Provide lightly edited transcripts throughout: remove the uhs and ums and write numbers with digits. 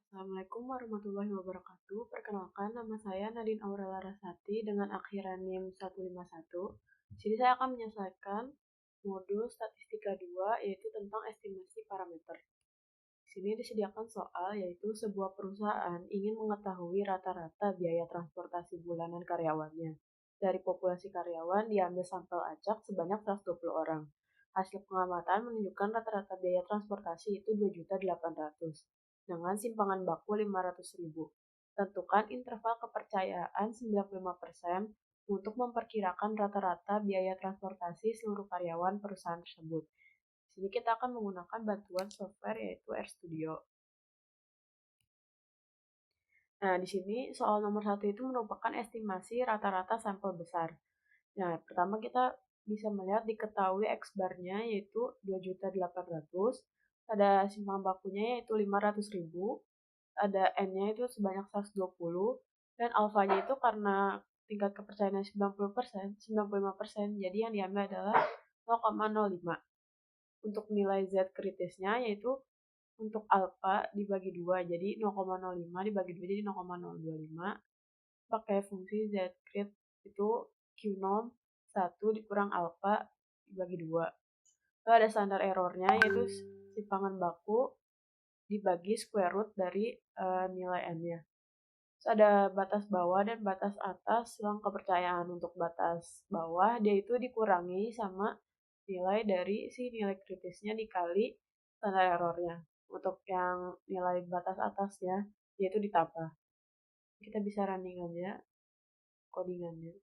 Assalamualaikum warahmatullahi wabarakatuh. Perkenalkan, nama saya Nadine Aurela Rasati dengan akhiran NIM 151. Sini saya akan menyelesaikan modul Statistika 2, yaitu tentang estimasi parameter. Di sini disediakan soal, yaitu sebuah perusahaan ingin mengetahui rata-rata biaya transportasi bulanan karyawannya. Dari populasi karyawan diambil sampel acak sebanyak 120 orang. Hasil pengamatan menunjukkan rata-rata biaya transportasi itu 2.800.000 dengan simpangan baku 500.000. Tentukan interval kepercayaan 95% untuk memperkirakan rata-rata biaya transportasi seluruh karyawan perusahaan tersebut. Di sini kita akan menggunakan bantuan software yaitu RStudio. Nah, di sini soal nomor 1 itu merupakan estimasi rata-rata sampel besar. Nah, pertama kita bisa melihat diketahui X-bar-nya yaitu 2.800.000, ada simpangan bakunya yaitu 500.000, ada N-nya itu sebanyak 120, dan alfanya itu karena tingkat kepercayaan 90%, 95%, jadi yang diambil adalah 0,05. Untuk nilai Z kritisnya yaitu untuk alfa dibagi 2, jadi 0,05 dibagi 2 jadi 0,025. Pakai fungsi Z-crit itu Q0 1 dikurang alfa dibagi 2. Lalu ada standar errornya yaitu simpangan baku dibagi square root dari nilai N-nya. Terus ada batas bawah dan batas atas selang kepercayaan. Untuk batas bawah dia itu dikurangi sama nilai dari si nilai kritisnya dikali standar errornya. Untuk yang nilai batas atasnya yaitu ditambah. Kita bisa running aja codingannya.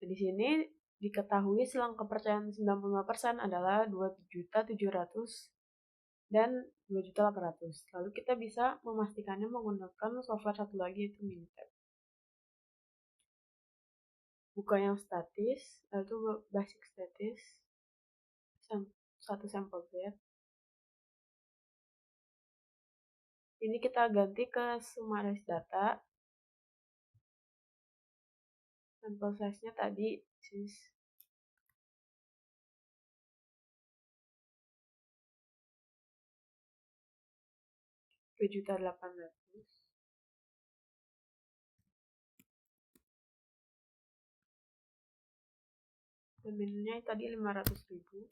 Nah, di sini diketahui selang kepercayaan 95% adalah 2.700.000 dan 2.800.000. Lalu kita bisa memastikannya menggunakan software satu lagi yaitu Minitab. Buka yang statis, yaitu basic statis, satu sampel bed. Ini kita ganti ke summarized data. Sampel size-nya tadi 2.800.000. Nominalnya tadi 500.000.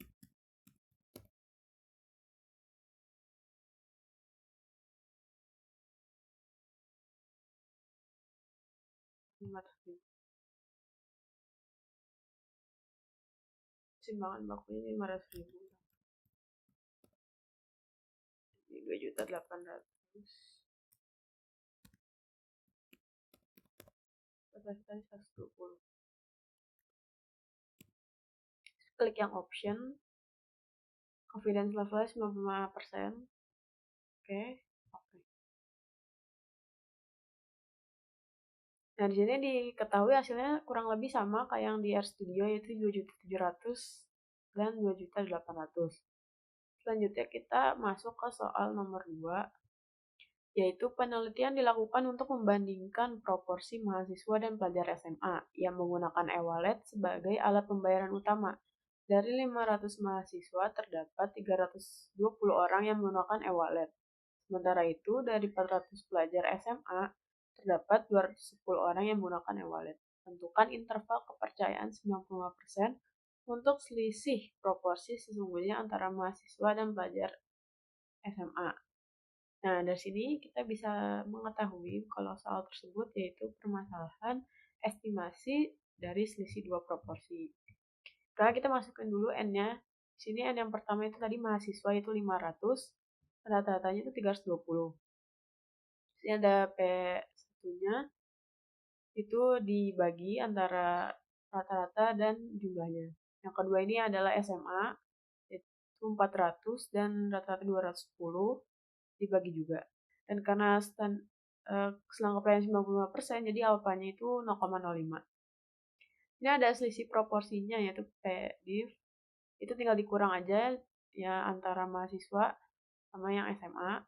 Simbangan bakunya 500.000. 2.800.000. Kapasitasnya 120. Klik yang option. Confidence levelnya 95%. Oke. Nah, di sini diketahui hasilnya kurang lebih sama kayak yang di RStudio yaitu 2.700.000 dan 2.800.000. Selanjutnya kita masuk ke soal nomor 2, yaitu penelitian dilakukan untuk membandingkan proporsi mahasiswa dan pelajar SMA yang menggunakan e-wallet sebagai alat pembayaran utama. Dari 500 mahasiswa terdapat 320 orang yang menggunakan e-wallet. Sementara itu, dari 400 pelajar SMA terdapat 210 orang yang menggunakan e-wallet. Tentukan interval kepercayaan 95% untuk selisih proporsi sesungguhnya antara mahasiswa dan pelajar SMA. Nah, dari sini kita bisa mengetahui kalau soal tersebut yaitu permasalahan estimasi dari selisih dua proporsi. Sekarang kita masukkan dulu N-nya. Di sini N yang pertama itu tadi mahasiswa itu 500, rata-ratanya itu 320. Ini ada P1-nya itu dibagi antara rata-rata dan jumlahnya. Yang kedua ini adalah SMA, itu 400 dan rata-rata 210 dibagi juga. Dan karena selang kepercayaan 95%, jadi alfanya itu 0,05. Ini ada selisih proporsinya yaitu P div. Itu tinggal dikurang aja ya antara mahasiswa sama yang SMA.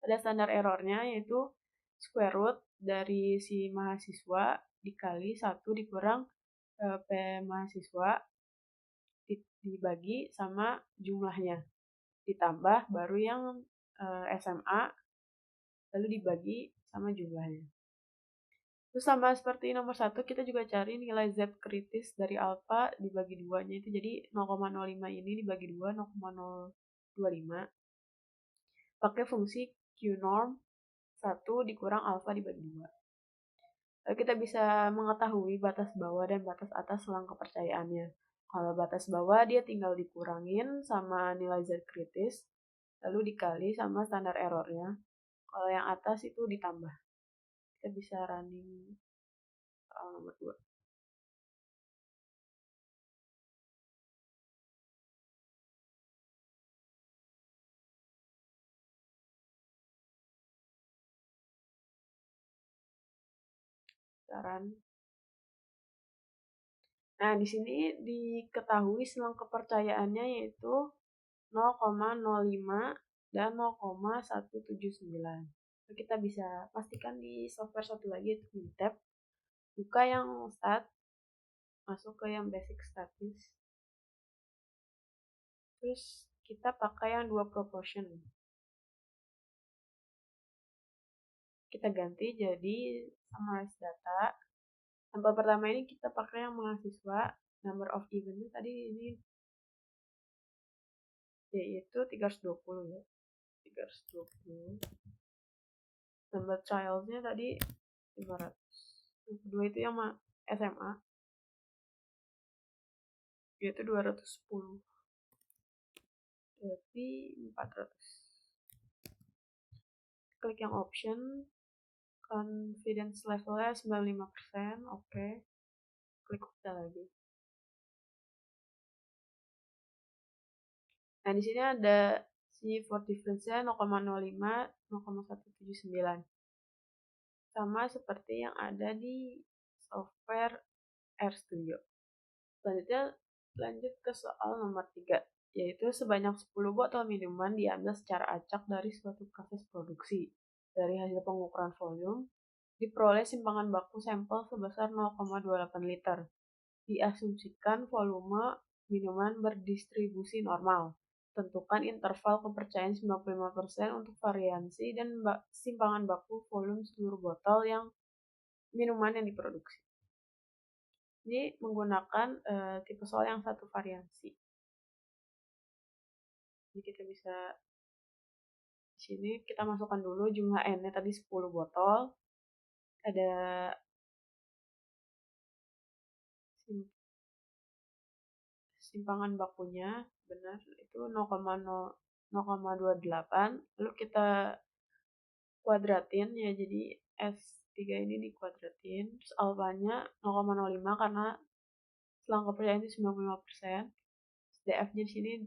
Ada standar errornya yaitu square root dari si mahasiswa dikali 1 dikurang P mahasiswa dibagi sama jumlahnya, ditambah baru yang SMA lalu dibagi sama jumlahnya. Terus sama seperti nomor 1, kita juga cari nilai Z kritis dari alfa dibagi 2-nya itu. Jadi 0,05 ini dibagi 2, 0,025. Pakai fungsi Qnorm 1 dikurang alfa dibagi 2. Lalu kita bisa mengetahui batas bawah dan batas atas selang kepercayaannya. Kalau batas bawah dia tinggal dikurangin sama nilai Z kritis, lalu dikali sama standar errornya. Kalau yang atas itu ditambah. Kita bisa running soal nomor 2. Saran. Nah, di sini diketahui selang kepercayaannya yaitu 0,05 dan 0,179. Kita bisa pastikan di software satu lagi yaitu Mintap. Buka yang stat, masuk ke yang basic statis. Terus kita pakai yang 2 proportion. Kita ganti jadi summarize data. Sampel pertama ini kita pakai yang mahasiswa. Number of event tadi ini yaitu 320 ya. 320. Number child-nya tadi 500. Yang kedua itu yang SMA yaitu 210. Berarti 400. Klik yang option, confidence levelnya 95%, oke. Klik OK lagi. Nah, di sini ada si for difference-nya 0,05, 0,179. Sama seperti yang ada di software RStudio. Selanjutnya lanjut ke soal nomor 3, yaitu sebanyak 10 botol minuman diambil secara acak dari suatu proses produksi. Dari hasil pengukuran volume, diperoleh simpangan baku sampel sebesar 0,28 liter. Diasumsikan volume minuman berdistribusi normal. Tentukan interval kepercayaan 95% untuk variansi dan simpangan baku volume seluruh botol yang minuman yang diproduksi. Ini menggunakan tipe soal yang satu variansi. Jadi kita bisa di sini kita masukkan dulu jumlah N-nya tadi 10 botol. Ada simpangan bakunya, benar itu 0,28. Lalu kita kuadratin ya, jadi S3 ini dikuadratin. Terus alfanya 0,05 karena selang kepercayaan itu 95%. DF-nya di sini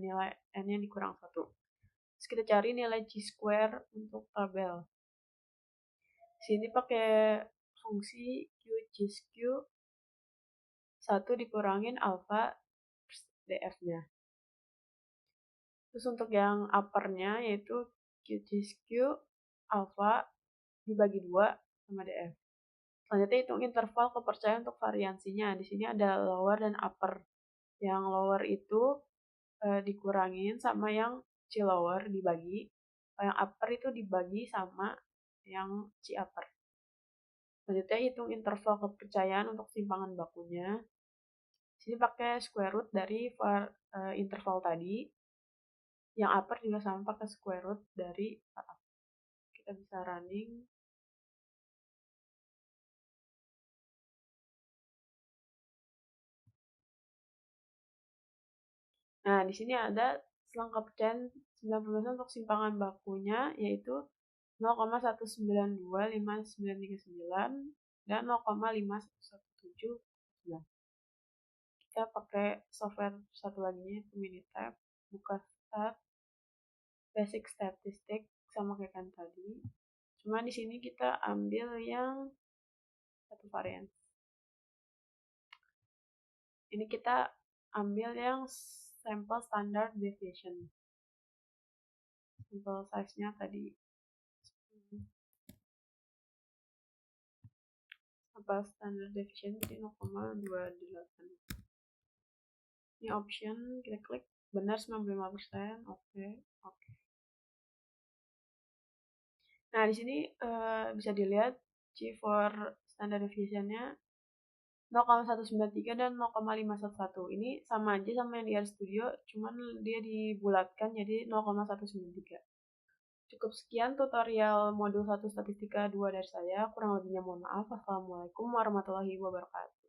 nilai N-nya dikurang 1. Terus kita cari nilai Chi-square untuk tabel. Di sini pakai fungsi Q Chi-sq 1 dikurangin alfa DF-nya. Terus untuk yang uppernya yaitu Q Chi-sq alfa dibagi 2 sama DF. Selanjutnya hitung interval kepercayaan untuk variansinya. Di sini ada lower dan upper. Yang lower itu dikurangin sama yang C lower dibagi. Yang upper itu dibagi sama yang C upper. Selanjutnya hitung interval kepercayaan untuk simpangan bakunya. Di sini pakai square root dari interval tadi. Yang upper juga sama pakai square root dari startup. Kita bisa running. Nah, di sini ada selang kepercayaan 90% untuk simpangan bakunya, yaitu 0,1925939 dan 0,5117. Kita pakai software satu lagi yaitu Minitab. Buka stat, basic statistic sama kayak kan tadi. Cuma di sini kita ambil yang satu varian. Ini kita ambil yang sampel standard deviation. Sampel size-nya tadi 10. Sampel standard deviation jadi 0,28. Ini option, kita klik, benar 95%, oke, oke. Nah, di sini bisa dilihat G4 standard deviation-nya 0,193 dan 0,511. Ini sama aja sama yang di RStudio, cuman dia dibulatkan jadi 0,193. Cukup sekian tutorial modul 1 statistika 2 dari saya. Kurang lebihnya mohon maaf. Wassalamualaikum warahmatullahi wabarakatuh.